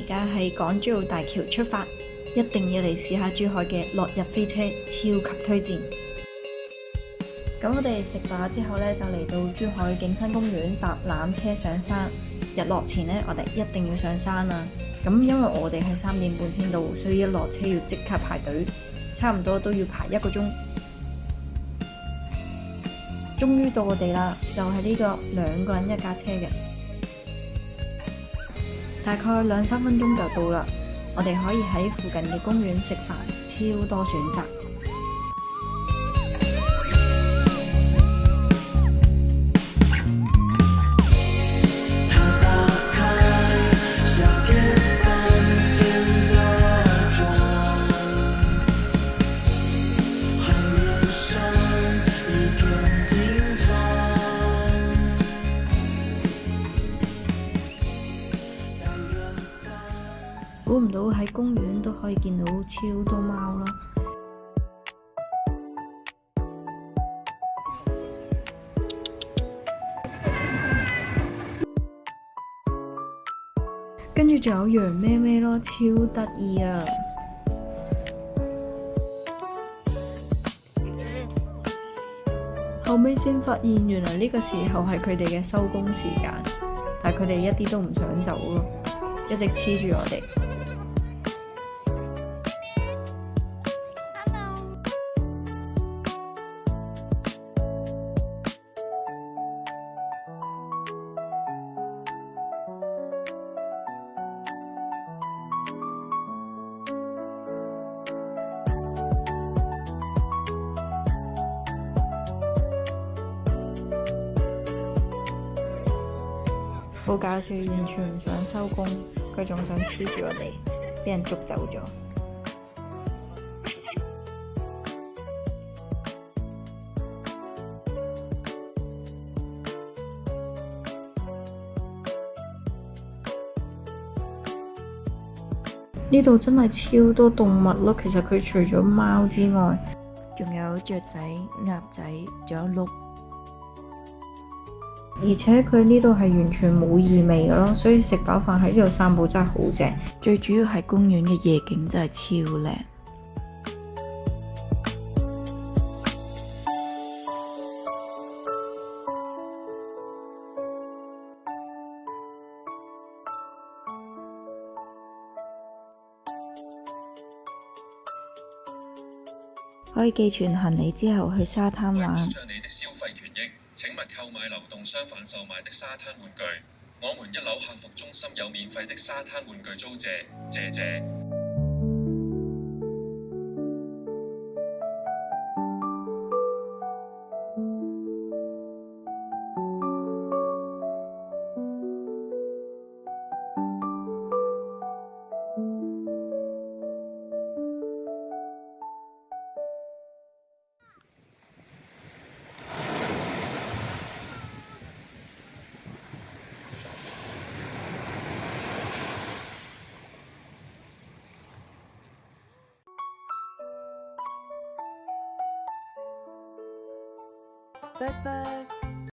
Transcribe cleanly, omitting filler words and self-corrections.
而家係港珠澳大橋出發，一定要嚟試下珠海嘅落日飛車，超級推薦。咁我哋食飽之後呢，就嚟到珠海景山公園搭纜車上山。日落前呢，我哋一定要上山啦。咁因為我哋係3點半先到，所以一落車要即刻排隊，差唔多都要排1個鐘。終於到我哋啦，就係呢個2個人1架車嘅，大概2-3分鐘就到啦。我哋可以喺附近嘅公園食飯，超多選擇。估唔到喺公園都可以見到超多貓咯。跟住仲有羊咩咩咯，超得意啊！後尾先發現原來呢個時候係佢哋嘅收工時間，但係佢哋一啲都唔想走咯，一直黐住我哋。好搞笑，完全唔想收工，佢仲想黐住我哋，俾人捉走咗。呢度真係超多動物咯，其實佢除咗貓之外，仲有雀仔、鴨仔，仲有鹿。而且佢呢度係完全冇異味嘅咯，所以食飽飯喺呢度散步真係好正。最主要係公園嘅夜景真係超靚。可以寄存行李之後去沙灘玩。請勿購買流動商販售賣的沙灘玩具。我們1樓客服中心有免費的沙灘玩具租借，謝謝。拜拜。